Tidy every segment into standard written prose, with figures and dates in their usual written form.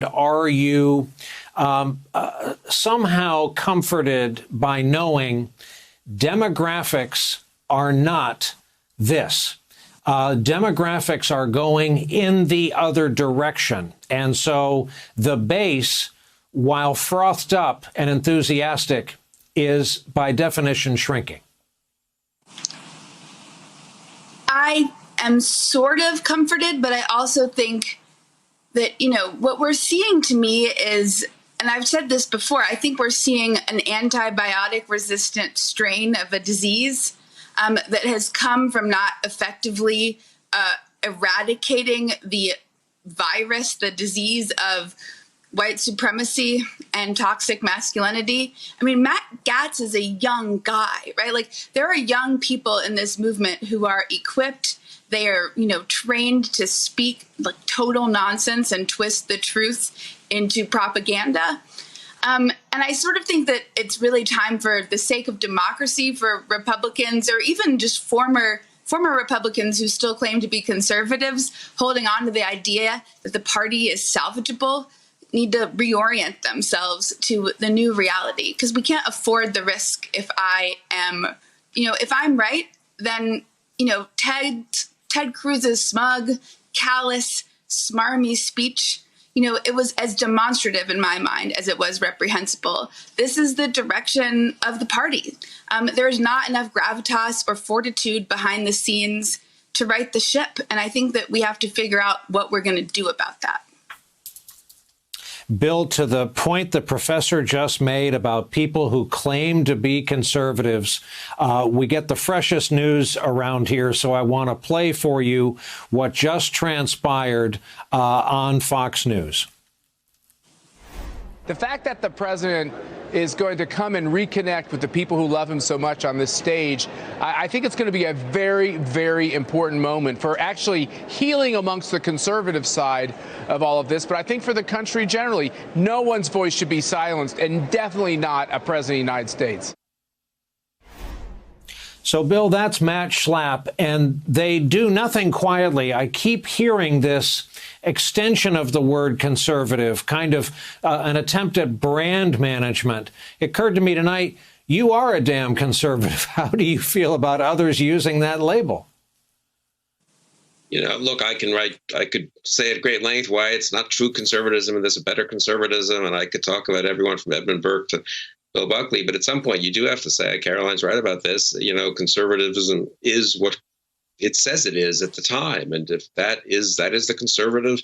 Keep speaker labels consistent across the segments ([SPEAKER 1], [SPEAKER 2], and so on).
[SPEAKER 1] Are you somehow comforted by knowing demographics are not this? Demographics are going in the other direction. And so the base, while frothed up and enthusiastic, is by definition shrinking.
[SPEAKER 2] I am sort of comforted, but I also think that, you know, what we're seeing to me is, and I've said this before, I think we're seeing an antibiotic resistant strain of a disease that has come from not effectively eradicating the virus, the disease of white supremacy and toxic masculinity. I mean, Matt Gaetz is a young guy, right? Like, there are young people in this movement who are equipped. They are, you know, trained to speak like total nonsense and twist the truth into propaganda. And I sort of think that it's really time, for the sake of democracy, for Republicans, or even just former Republicans who still claim to be conservatives, holding on to the idea that the party is salvageable, need to reorient themselves to the new reality, because we can't afford the risk. If I'm right, then, you know, Ted Cruz's smug, callous, smarmy speech, you know, it was as demonstrative in my mind as it was reprehensible. This is the direction of the party. There is not enough gravitas or fortitude behind the scenes to right the ship. And I think that we have to figure out what we're going to do about that.
[SPEAKER 1] Bill, to the point the professor just made about people who claim to be conservatives, we get the freshest news around here, so I want to play for you what just transpired on Fox News.
[SPEAKER 3] The fact that the president is going to come and reconnect with the people who love him so much on this stage, I think it's going to be a very, very important moment for actually healing amongst the conservative side of all of this. But I think for the country generally, no one's voice should be silenced, and definitely not a president of the United States.
[SPEAKER 1] So, Bill, that's Matt Schlapp, and they do nothing quietly. I keep hearing this extension of the word conservative, kind of an attempt at brand management. It occurred to me tonight, you are a damn conservative. How do you feel about others using that label?
[SPEAKER 4] You know, look, I could say at great length why it's not true conservatism and there's a better conservatism, and I could talk about everyone from Edmund Burke to Bill Buckley, but at some point you do have to say, Caroline's right about this, you know, conservatism is what it says it is at the time. And if that is the conservative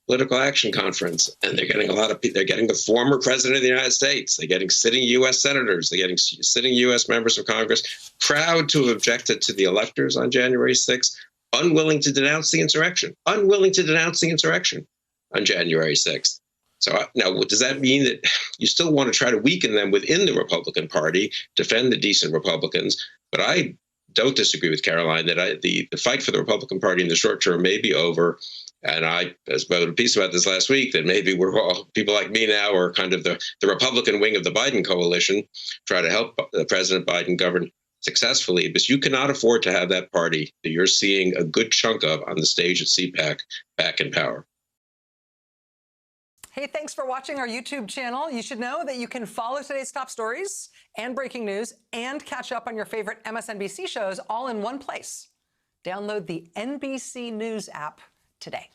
[SPEAKER 4] political action conference, and they're getting a lot of people, they're getting the former president of the United States, they're getting sitting U.S. senators, they're getting sitting U.S. members of Congress, proud to have objected to the electors on January 6th, unwilling to denounce the insurrection on January 6th. So now, does that mean that you still want to try to weaken them within the Republican Party, defend the decent Republicans? But I don't disagree with Caroline that the fight for the Republican Party in the short term may be over. And I wrote a piece about this last week, that maybe we're all, people like me now are kind of the Republican wing of the Biden coalition, try to help President Biden govern successfully. Because you cannot afford to have that party that you're seeing a good chunk of on the stage at CPAC back in power.
[SPEAKER 5] Hey, thanks for watching our YouTube channel. You should know that you can follow today's top stories and breaking news and catch up on your favorite MSNBC shows all in one place. Download the NBC News app today.